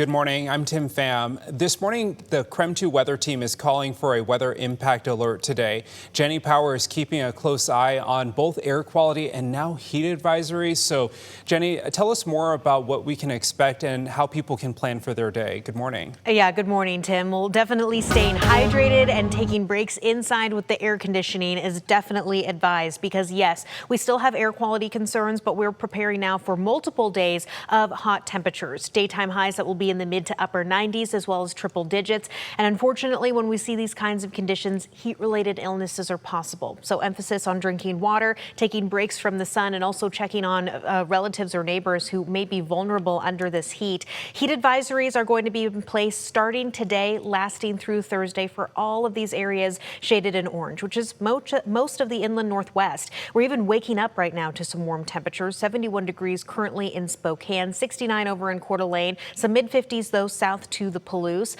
Good morning. I'm Tim Pham. This morning, the KREM 2 weather team is calling for a weather impact alert today. Jenny Power is keeping a close eye on both air quality and now heat advisories. So, Jenny, tell us more about what we can expect and how people can plan for their day. Good morning. Yeah, good morning, Tim. Well, definitely staying hydrated and taking breaks inside with the air conditioning is definitely advised because, yes, we still have air quality concerns, but we're preparing now for multiple days of hot temperatures. Daytime highs that will be in the mid to upper 90s as well as triple digits. And unfortunately, when we see these kinds of conditions, heat-related illnesses are possible. So emphasis on drinking water, taking breaks from the sun, and also checking on relatives or neighbors who may be vulnerable under this heat. Heat advisories are going to be in place starting today, lasting through Thursday for all of these areas shaded in orange, which is most of the inland Northwest. We're even waking up right now to some warm temperatures. 71 degrees currently in Spokane, 69 over in Coeur d'Alene, some mid-50s though south to the Palouse.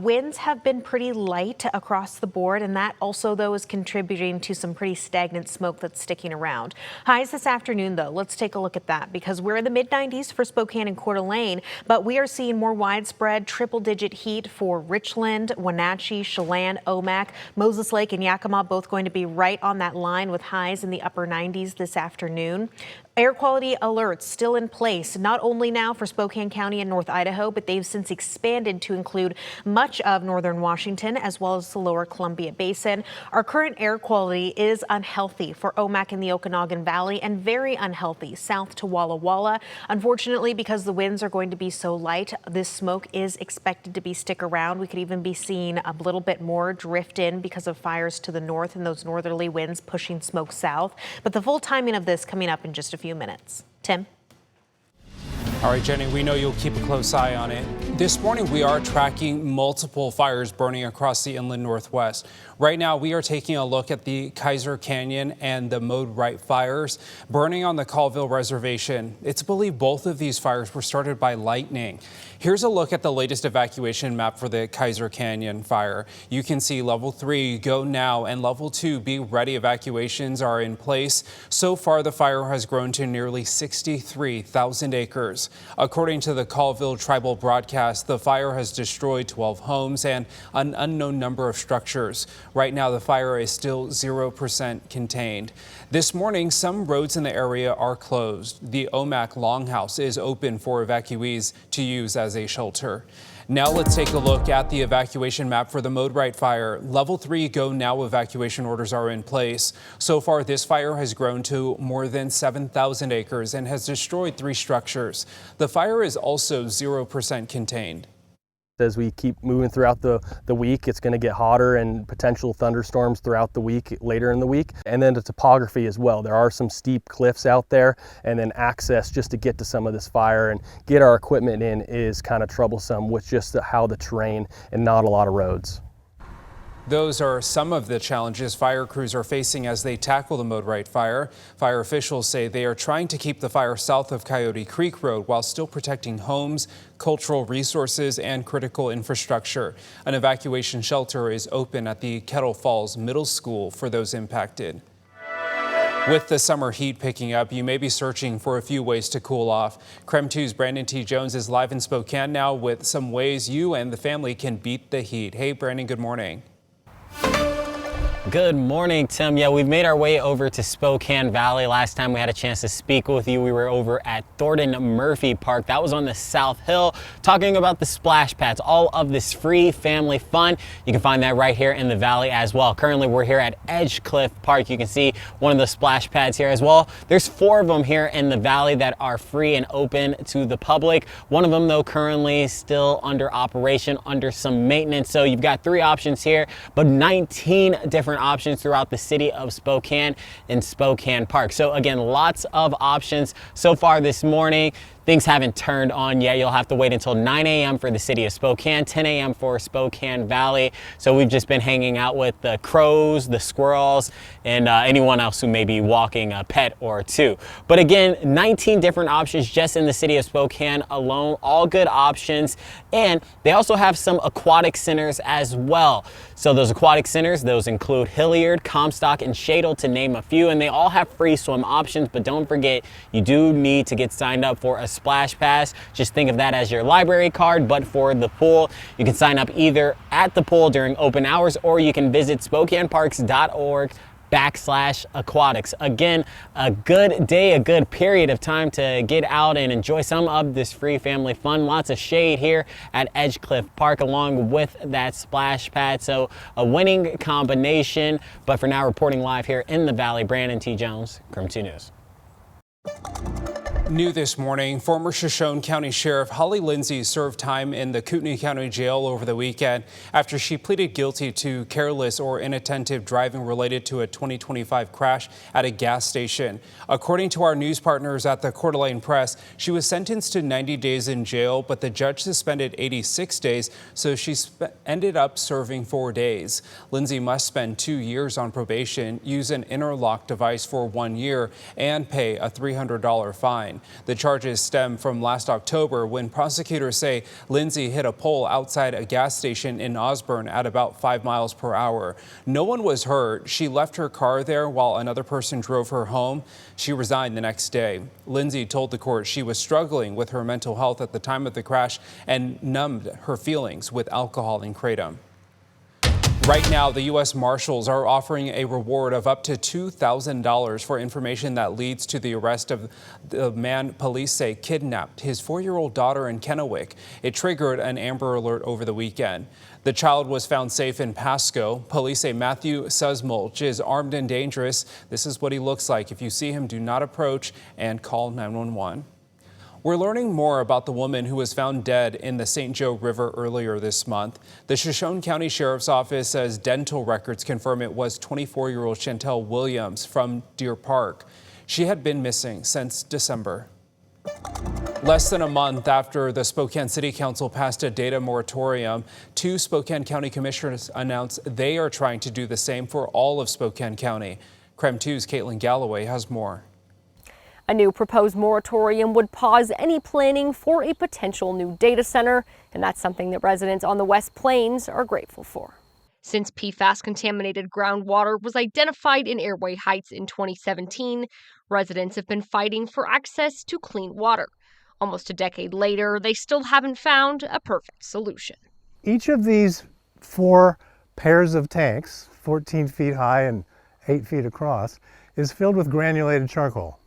Winds have been pretty light across the board, and that also though is contributing to some pretty stagnant smoke that's sticking around. Highs this afternoon though, let's take a look at that because we're in the mid-90s for Spokane and Coeur d'Alene, but we are seeing more widespread triple-digit heat for Richland, Wenatchee, Chelan, Omak, Moses Lake, and Yakima, both going to be right on that line with highs in the upper 90s this afternoon. Air quality alerts still in place, not only now for Spokane County and North Idaho, but they've since expanded to include much of northern Washington as well as the lower Columbia Basin. Our current air quality is unhealthy for Omak and the Okanagan Valley and very unhealthy south to Walla Walla. Unfortunately, because the winds are going to be so light, this smoke is expected to stick around. We could even be seeing a little bit more drift in because of fires to the north and those northerly winds pushing smoke south. But the full timing of this coming up in just a few minutes. Tim? All right, Jenny, we know you'll keep a close eye on it. This morning, we are tracking multiple fires burning across the inland Northwest. Right now, we are taking a look at the Kaiser Canyon and the Mode Right fires burning on the Colville Reservation. It's believed both of these fires were started by lightning. Here's a look at the latest evacuation map for the Kaiser Canyon fire. You can see level 3 go now and level 2 be ready evacuations are in place. So far, the fire has grown to nearly 63,000 acres. According to the Colville Tribal broadcast, the fire has destroyed 12 homes and an unknown number of structures. Right now, the fire is still 0% contained. This morning, some roads in the area are closed. The Omak Longhouse is open for evacuees to use as a shelter. Now let's take a look at the evacuation map for the Mode Right fire. Level 3 go now evacuation orders are in place. So far, this fire has grown to more than 7,000 acres and has destroyed 3 structures. The fire is also 0% contained. As we keep moving throughout the week, it's going to get hotter and potential thunderstorms throughout the week, later in the week. And then the topography as well. There are some steep cliffs out there, and then access just to get to some of this fire and get our equipment in is kind of troublesome with just how the terrain and not a lot of roads. Those are some of the challenges fire crews are facing as they tackle the Mode Right fire. Fire officials say they are trying to keep the fire south of Coyote Creek Road while still protecting homes, cultural resources, and critical infrastructure. An evacuation shelter is open at the Kettle Falls Middle School for those impacted. With the summer heat picking up, you may be searching for a few ways to cool off. KREM 2's Brandon T. Jones is live in Spokane now with some ways you and the family can beat the heat. Hey, Brandon, good morning. Good morning, Tim. Yeah, we've made our way over to Spokane Valley. Last time we had a chance to speak with you, we were over at Thornton Murphy Park. That was on the South Hill, talking about the splash pads, all of this free family fun. You can find that right here in the valley as well. Currently, we're here at Edgecliff Park. You can see one of the splash pads here as well. There's 4 of them here in the valley that are free and open to the public. One of them, though, currently still under operation, under some maintenance. So you've got 3 options here, but 19 different options throughout the city of Spokane and Spokane Park. So again, lots of options so far this morning. Things haven't turned on yet. You'll have to wait until 9 a.m. for the city of Spokane, 10 a.m. for Spokane Valley. So we've just been hanging out with the crows, the squirrels, and anyone else who may be walking a pet or 2. But again, 19 different options just in the city of Spokane alone, all good options. And they also have some aquatic centers as well. So those aquatic centers, those include Hilliard, Comstock, and Shadle, to name a few, and they all have free swim options. But don't forget, you do need to get signed up for a splash pass. Just think of that as your library card, but for the pool. You can sign up either at the pool during open hours, or you can visit SpokaneParks.org/aquatics. Again, a good day, a good period of time to get out and enjoy some of this free family fun. Lots of shade here at Edgecliff Park along with that splash pad. So a winning combination. But for now, reporting live here in the Valley, Brandon T. Jones, KREM 2 News. New this morning, former Shoshone County Sheriff Holly Lindsay served time in the Kootenai County Jail over the weekend after she pleaded guilty to careless or inattentive driving related to a 2025 crash at a gas station. According to our news partners at the Coeur d'Alene Press, she was sentenced to 90 days in jail, but the judge suspended 86 days, so she ended up serving 4 days. Lindsay must spend 2 years on probation, use an interlock device for 1 year, and pay a $300 fine. The charges stem from last October when prosecutors say Lindsay hit a pole outside a gas station in Osborne at about 5 miles per hour. No one was hurt. She left her car there while another person drove her home. She resigned the next day. Lindsay told the court she was struggling with her mental health at the time of the crash and numbed her feelings with alcohol and kratom. Right now, the U.S. Marshals are offering a reward of up to $2,000 for information that leads to the arrest of the man police say kidnapped his 4-year-old daughter in Kennewick. It triggered an Amber Alert over the weekend. The child was found safe in Pasco. Police say Matthew Susmulch is armed and dangerous. This is what he looks like. If you see him, do not approach and call 911. We're learning more about the woman who was found dead in the St. Joe River earlier this month. The Shoshone County Sheriff's Office says dental records confirm it was 24-year-old Chantel Williams from Deer Park. She had been missing since December. Less than a month after the Spokane City Council passed a data moratorium, 2 Spokane County commissioners announced they are trying to do the same for all of Spokane County. KREM 2's Caitlin Galloway has more. A new proposed moratorium would pause any planning for a potential new data center, and that's something that residents on the West Plains are grateful for. Since PFAS-contaminated groundwater was identified in Airway Heights in 2017, residents have been fighting for access to clean water. Almost a decade later, they still haven't found a perfect solution. Each of these 4 pairs of tanks, 14 feet high and 8 feet across, is filled with granulated charcoal.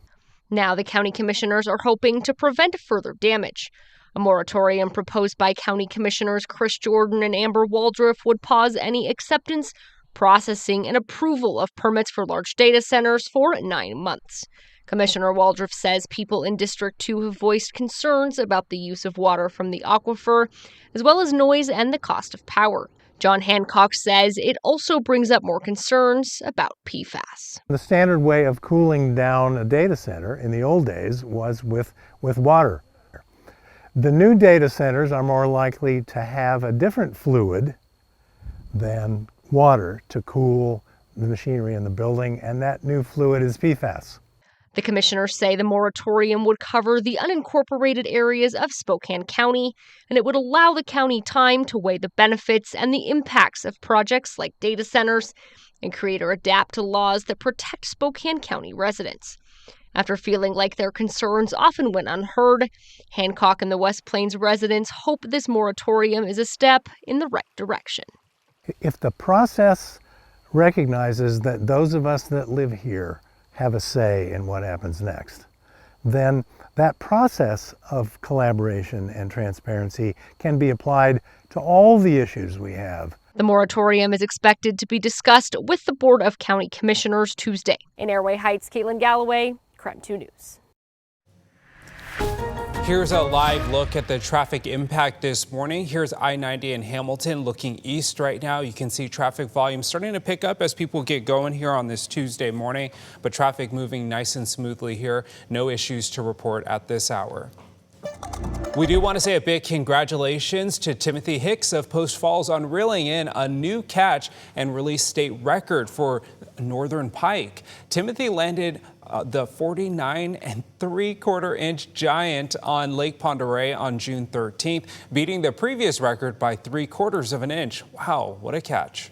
Now the county commissioners are hoping to prevent further damage. A moratorium proposed by County Commissioners Chris Jordan and Amber Waldrop would pause any acceptance, processing, and approval of permits for large data centers for 9 months. Commissioner Waldrop says people in District 2 have voiced concerns about the use of water from the aquifer, as well as noise and the cost of power. John Hancock says it also brings up more concerns about PFAS. The standard way of cooling down a data center in the old days was with water. The new data centers are more likely to have a different fluid than water to cool the machinery in the building, and that new fluid is PFAS. The commissioners say the moratorium would cover the unincorporated areas of Spokane County, and it would allow the county time to weigh the benefits and the impacts of projects like data centers and create or adapt to laws that protect Spokane County residents. After feeling like their concerns often went unheard, Hancock and the West Plains residents hope this moratorium is a step in the right direction. If the process recognizes that those of us that live here have a say in what happens next, then that process of collaboration and transparency can be applied to all the issues we have. The moratorium is expected to be discussed with the Board of County Commissioners Tuesday. In Airway Heights, Caitlin Galloway, KREM 2 News. Here's a live look at the traffic impact this morning. Here's I-90 in Hamilton looking east right now. You can see traffic volume starting to pick up as people get going here on this Tuesday morning, but traffic moving nice and smoothly here. No issues to report at this hour. We do want to say a big congratulations to Timothy Hicks of Post Falls on reeling in a new catch and release state record for northern pike. Timothy landed the 49 3/4 inch giant on Lake Pend Oreille on June 13th, beating the previous record by 3/4 of an inch. Wow, what a catch.